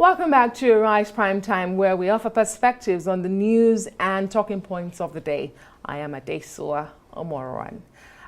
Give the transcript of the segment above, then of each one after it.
Welcome back to Arise Prime Time, where we offer perspectives on the news and talking points of the day. I am Adesua Omorowan.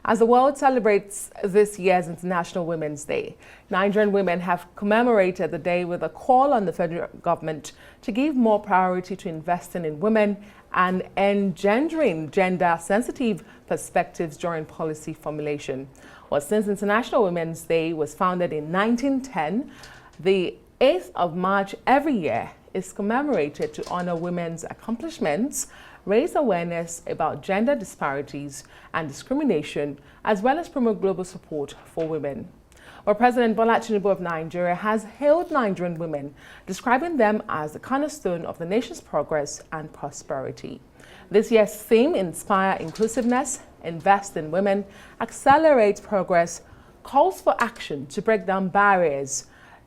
As the world celebrates this year's International Women's Day, Nigerian women have commemorated the day with a call on the federal government to give more priority to investing in women and engendering gender-sensitive perspectives during policy formulation. Well, since International Women's Day was founded in 1910, the 8th of March every year is commemorated to honor women's accomplishments, raise awareness about gender disparities and discrimination, as well as promote global support for women. Well, President Bola Tinubu of Nigeria has hailed Nigerian women, describing them as the cornerstone of the nation's progress and prosperity. This year's theme, Inspire Inclusiveness, Invest in Women, Accelerate Progress, calls for action to break down barriers,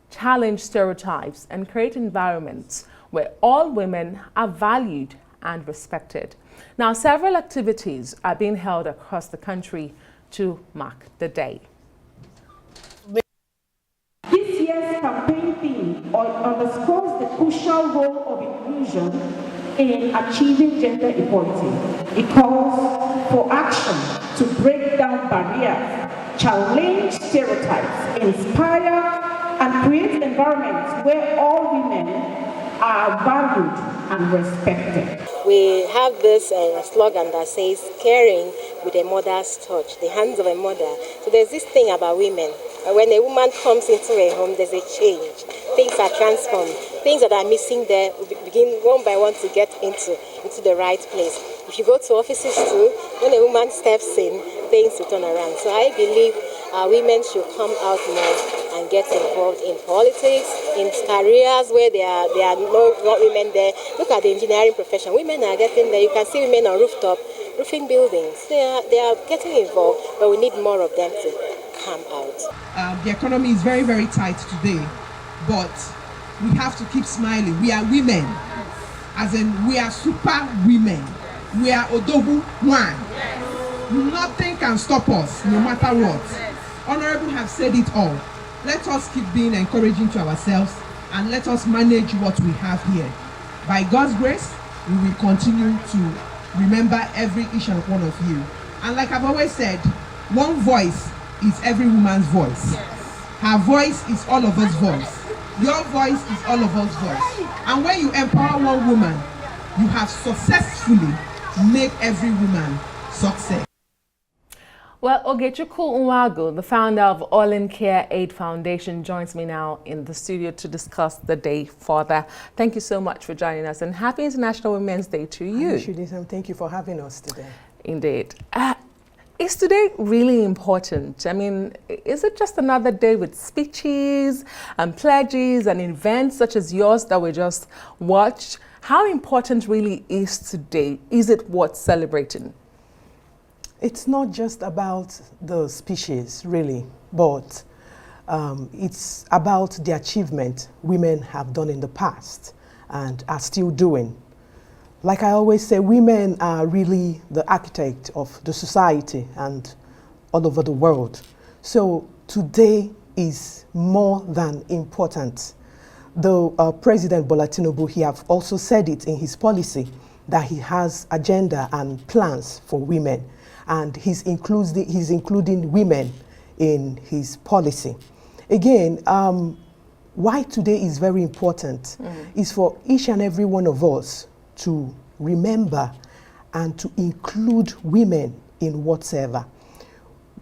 challenge stereotypes, and create environments where all women are valued and respected. Now, several activities are being held across the country to mark the day. This year's campaign theme underscores the crucial role of inclusion in achieving gender equality. It calls for action to break down barriers, challenge stereotypes, inspire and create environments where all women are valued and respected. We have this slogan that says, caring with a mother's touch, the hands of a mother. So there's this thing about women. When a woman comes into a home, there's a change. Things are transformed. Things that are missing there will begin one by one to get into the right place. If you go to offices too, when a woman steps in, things will turn around. So I believe women should come out more and get involved in politics, in careers where there are not women there. Look at the engineering profession. Women are getting there. You can see women on roofing buildings. They are getting involved, but we need more of them to come out. The economy is very, very tight today, but we have to keep smiling. We are women, as in we are super women. We are Odogu one. Nothing can stop us, no matter what. Honorable have said it all. Let us keep being encouraging to ourselves and let us manage what we have here. By God's grace, we will continue to remember each and one of you. And like I've always said, one voice is every woman's voice. Her voice is all of us' voice. Your voice is all of us' voice. And when you empower one woman, you have successfully made every woman success. Well, Ogechi Nwagu, the founder of Olean Care Aid Foundation, joins me now in the studio to discuss the day further. Thank you so much for joining us, and happy International Women's Day to you. Thank you for having us today. Indeed. Is today really important? I mean, is it just another day with speeches and pledges and events such as yours that we just watched? How important really is today? Is it worth celebrating? It's not just about the speeches, really, but it's about the achievement women have done in the past and are still doing. Like I always say, women are really the architect of the society and all over the world. So today is more than important. The President Bola Tinubu, he have also said it in his policy that he has agenda and plans for women, and he's including women in his policy. Again, why today is very important is for each and every one of us to remember and to include women in whatever.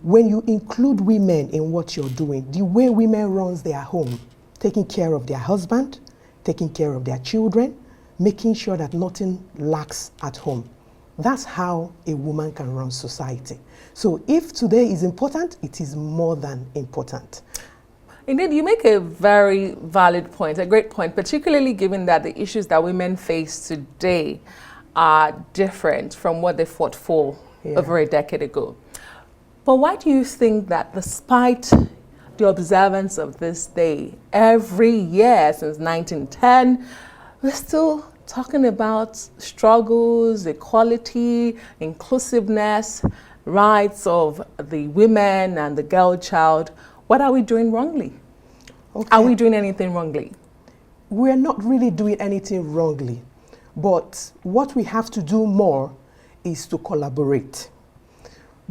When you include women in what you're doing, the way women runs their home, taking care of their husband, taking care of their children, making sure that nothing lacks at home. That's how a woman can run society. So if today is important, it is more than important. Indeed, you make a very valid point, a great point, particularly given that the issues that women face today are different from what they fought for over a decade ago. But why do you think that despite the observance of this day every year since 1910, we're still talking about struggles, equality, inclusiveness, rights of the women and the girl child? What are we doing wrongly? Okay. Are we doing anything wrongly? we're not really doing anything wrongly. But what we have to do more is to collaborate.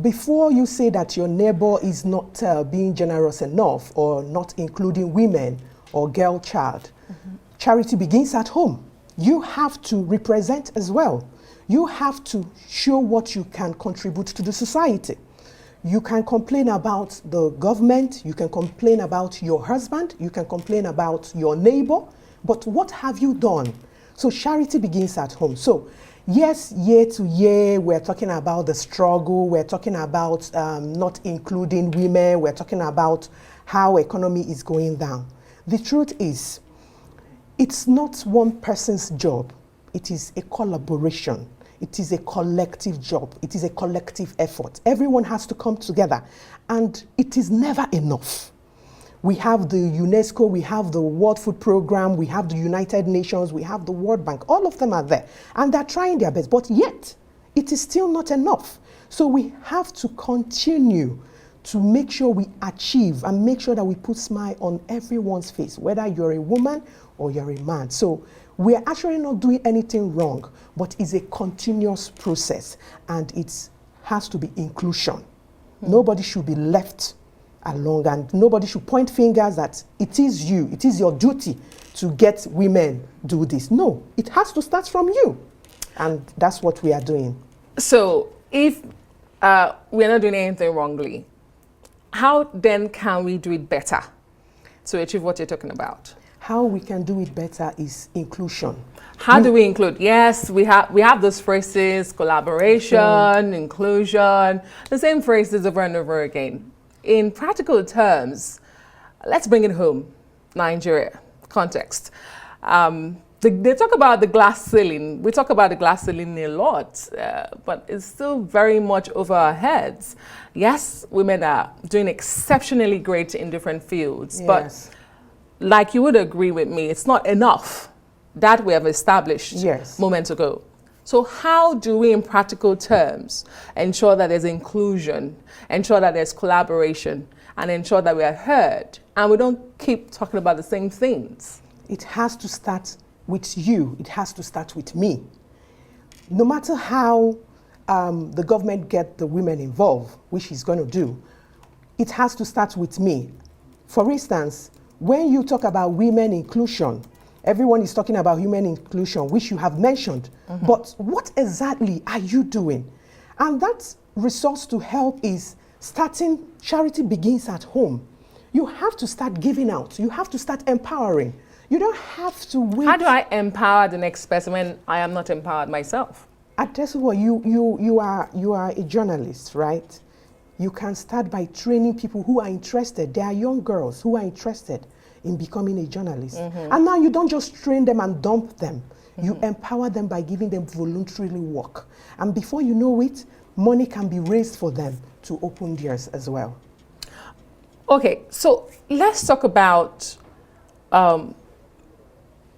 Before you say that your neighbor is not being generous enough or not including women or girl child, charity begins at home. You have to represent as well. You have to show what you can contribute to the society. You can complain about the government, you can complain about your husband, you can complain about your neighbor, but what have you done? So charity begins at home. So yes, year to year, we're talking about the struggle, we're talking about not including women, we're talking about how economy is going down. The truth is, it's not one person's job, it is a collaboration. It is a collective job. It is a collective effort. Everyone has to come together, and it is never enough. We have the UNESCO, we have the World Food Programme, we have the United Nations, we have the World Bank. All of them are there, and they're trying their best, but yet it is still not enough. So we have to continue to make sure we achieve and make sure that we put smile on everyone's face, whether you're a woman or you're a man. So we're actually not doing anything wrong, but it's a continuous process, and it has to be inclusion. Nobody should be left along, and nobody should point fingers that it is you, it is your duty to get women do this. No, it has to start from you, and that's what we are doing. So if we're not doing anything wrongly, how then can we do it better to achieve what you're talking about? How we can do it better is inclusion. How do we include? Yes, we have those phrases: collaboration, inclusion, the same phrases over and over again. In practical terms, let's bring it home, Nigeria context. They talk about the glass ceiling. We talk about the glass ceiling a lot, but it's still very much over our heads. Yes, women are doing exceptionally great in different fields, Yes. but like you would agree with me, it's not enough. That we have established moments ago. So how do we, in practical terms, ensure that there's inclusion, ensure that there's collaboration, and ensure that we are heard, and we don't keep talking about the same things? It has to start with you. It has to start with me. No matter how the government get the women involved, which is going to do, it has to start with me. For instance, when you talk about women inclusion, everyone is talking about human inclusion, which you have mentioned. But what exactly are you doing? And that resource to help is starting. Charity begins at home. You have to start giving out. You have to start empowering. You don't have to wait. How do I empower the next person when I am not empowered myself? Adesuwa, you are a journalist, right? You can start by training people who are interested. There are young girls who are interested in becoming a journalist. And now you don't just train them and dump them. You empower them by giving them voluntarily work. And before you know it, money can be raised for them to open theirs as well. Okay, so let's talk about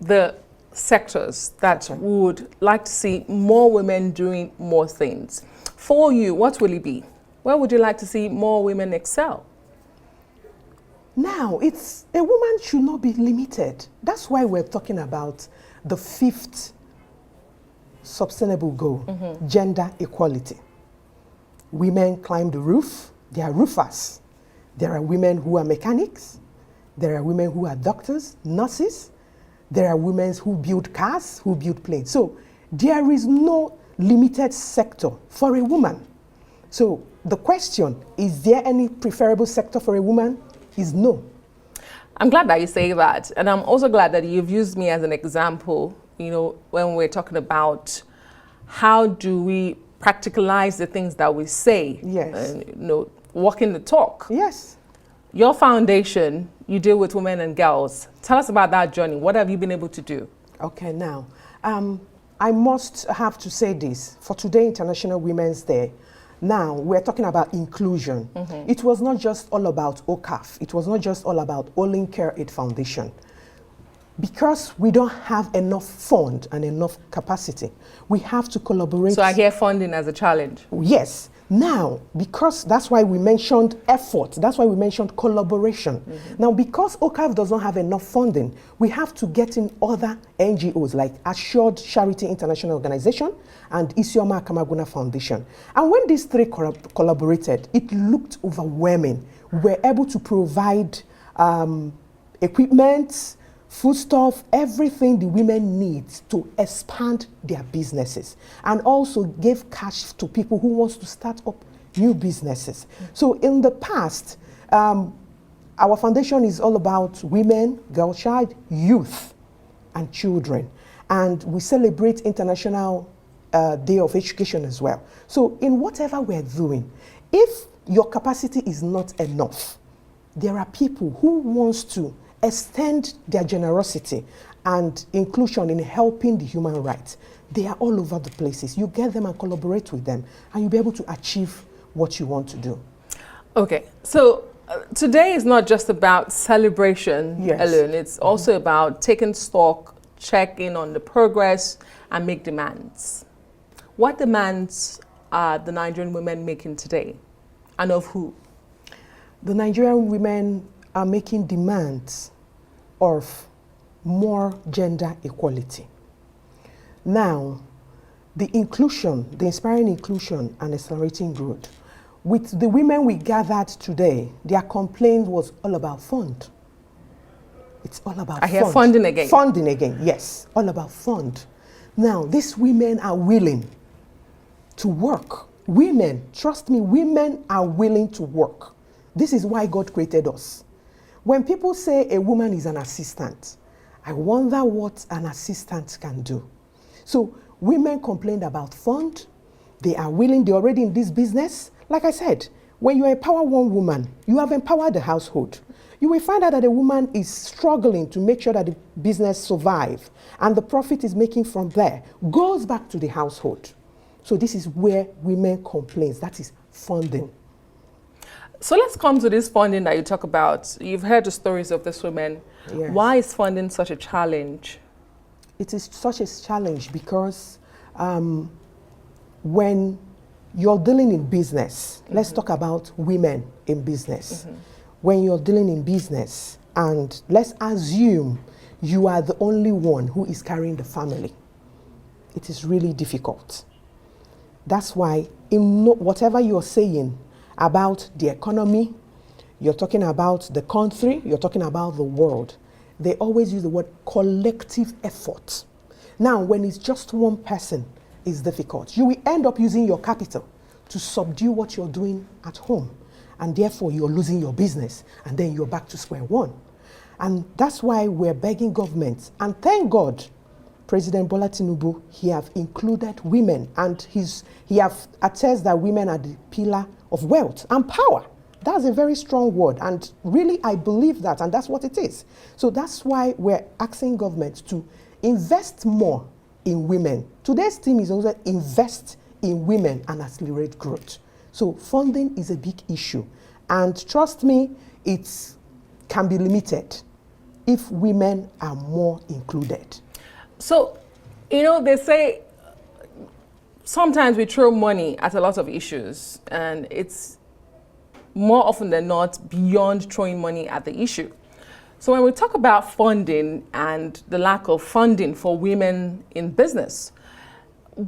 the sectors that would like to see more women doing more things. For you, what will it be? Where would you like to see more women excel? Now, a woman should not be limited. That's why we're talking about the 5th sustainable goal, gender equality. Women climb the roof, they are roofers. There are women who are mechanics. There are women who are doctors, nurses. There are women who build cars, who build planes. So there is no limited sector for a woman. So the question, is there any preferable sector for a woman? Is no. I'm glad that you say that. And I'm also glad that you've used me as an example, you know, when we're talking about how do we practicalize the things that we say. Yes. You know, walking the talk. Yes. Your foundation, you deal with women and girls. Tell us about that journey. What have you been able to do? Okay, now, I must have to say this. For today, International Women's Day, now we're talking about inclusion. It was not just all about OCAF. It was not just all about Olean Care Aid Foundation. because we don't have enough fund and enough capacity, we have to collaborate. So I hear funding as a challenge. Yes. Now, because that's why we mentioned effort, that's why we mentioned collaboration. Now, because OCAV does not have enough funding, we have to get in other NGOs like Assured Charity International Organization and Isioma Kamaguna Foundation. And when these three collaborated, it looked overwhelming. We were able to provide equipment, foodstuff, everything the women need to expand their businesses, and also give cash to people who wants to start up new businesses. So in the past, our foundation is all about women, girl child, youth, and children. And we celebrate International Day of Education as well. So in whatever we're doing, if your capacity is not enough, there are people who wants to extend their generosity and inclusion in helping the human rights. They are all over the places. You get them and collaborate with them, and you'll be able to achieve what you want to do. Okay, so today is not just about celebration alone. It's also about taking stock, check in on the progress, and make demands. What demands are the Nigerian women making today, and of who? The Nigerian women are making demands of more gender equality. Now, the inclusion, the inspiring inclusion and accelerating growth. With the women we gathered today, their complaint was all about fund. It's all about I hear funding again. Funding again, yes, all about fund. Now, these women are willing to work. Women, trust me, women are willing to work. This is why God created us. When people say a woman is an assistant, I wonder what an assistant can do. So women complained about fund. They are willing, they're already in this business. Like I said, when you empower one woman, you have empowered the household. You will find out that a woman is struggling to make sure that the business survives, and the profit is making from there goes back to the household. So this is where women complain, that is funding. So let's come to this funding that you talk about. You've heard the stories of these women. Yes. Why is funding such a challenge? It is such a challenge because when you're dealing in business, let's talk about women in business. When you're dealing in business, and let's assume you are the only one who is carrying the family, it is really difficult. That's why in whatever you're saying about the economy, you're talking about the country, you're talking about the world, they always use the word collective effort. Now, when it's just one person, it's difficult. You will end up using your capital to subdue what you're doing at home, and therefore you're losing your business, and then you're back to square one. And that's why we're begging governments, and thank God, President Bola Tinubu, he have included women, and he have attested that women are the pillar of wealth and power. That's a very strong word, and really I believe that, and that's what it is. So that's why we're asking government to invest more in women. Today's theme is also invest in women and accelerate growth. So funding is a big issue, and trust me, it can be limited if women are more included. So, you know, they say sometimes we throw money at a lot of issues, and it's more often than not beyond throwing money at the issue. So when we talk about funding and the lack of funding for women in business,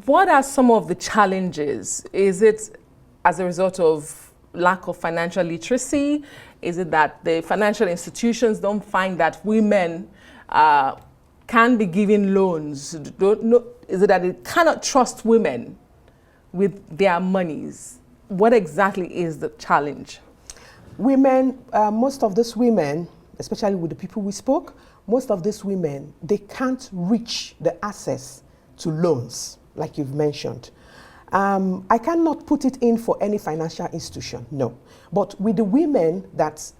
what are some of the challenges? Is it as a result of lack of financial literacy? Is it that the financial institutions don't find that women can be given loans? Is it that they cannot trust women with their monies? What exactly is the challenge? Women, most of these women, especially with the people we spoke, most of these women, they can't reach the access to loans, like you've mentioned. I cannot put it in for any financial institution, no. But with the women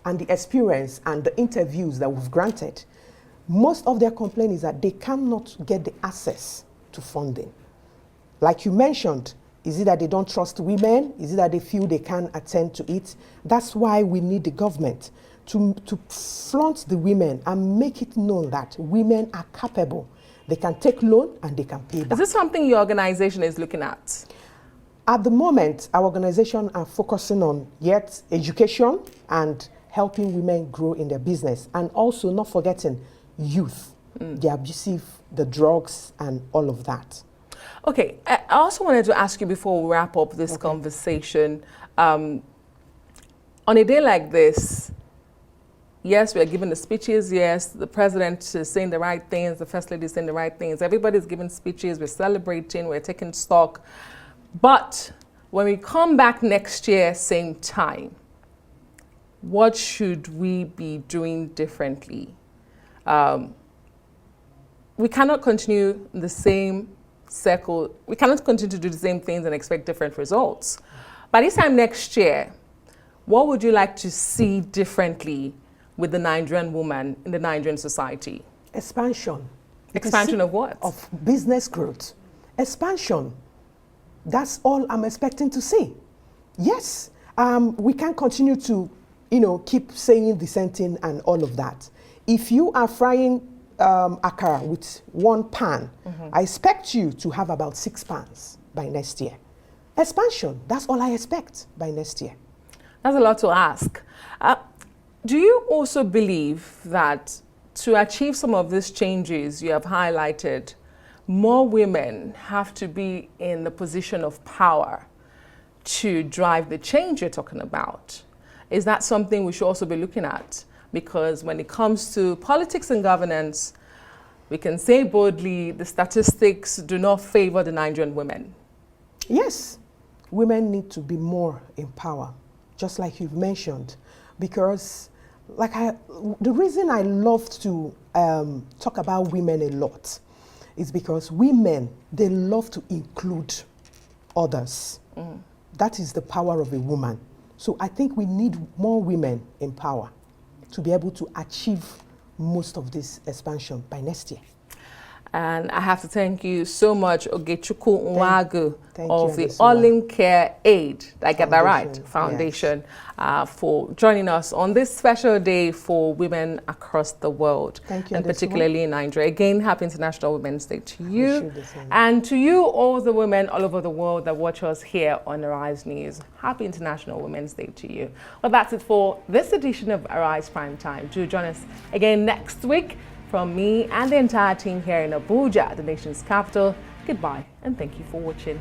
and the experience and the interviews that we've granted, most of their complaint is that they cannot get the access to funding. Like you mentioned, is it that they don't trust women? Is it that they feel they can't attend to it? That's why we need the government to flaunt the women and make it known that women are capable. They can take loan and they can pay back. Is this something your organization is looking at? At the moment, our organization are focusing on education and helping women grow in their business, and also not forgetting youth, the abusive, the drugs, and all of that. Okay, I also wanted to ask you before we wrap up this conversation, on a day like this, yes, we are giving the speeches, yes, the president is saying the right things, the first lady is saying the right things, everybody's giving speeches, we're celebrating, we're taking stock, but when we come back next year, same time, what should we be doing differently? We cannot continue in the same circle. We cannot continue to do the same things and expect different results. By this time next year, what would you like to see differently with the Nigerian woman in the Nigerian society? Expansion. Expansion of what? Of business growth. Expansion. That's all I'm expecting to see. Yes, we can't continue to, keep saying the same thing and all of that. If you are frying akara with one pan, I expect you to have about 6 pans by next year. Expansion, that's all I expect by next year. That's a lot to ask. Do you also believe that to achieve some of these changes you have highlighted, more women have to be in the position of power to drive the change you're talking about? Is that something we should also be looking at? Because when it comes to politics and governance, we can say boldly the statistics do not favor the Nigerian women. Yes, women need to be more in power, just like you've mentioned, because the reason I love to talk about women a lot is because women, they love to include others. That is the power of a woman. So I think we need more women in power to be able to achieve most of this expansion by next year. And I have to thank you so much, Ogechi Nwagu of the Olean Care Aid, I get that right, Foundation, yes. For joining us on this special day for women across the world, thank you, and particularly in Nigeria. Again, happy International Women's Day to you, and to you, all the women all over the world that watch us here on Arise News. Happy International Women's Day to you. Well, that's it for this edition of Arise Prime Time. Do join us again next week. From me and the entire team here in Abuja, the nation's capital, goodbye and thank you for watching.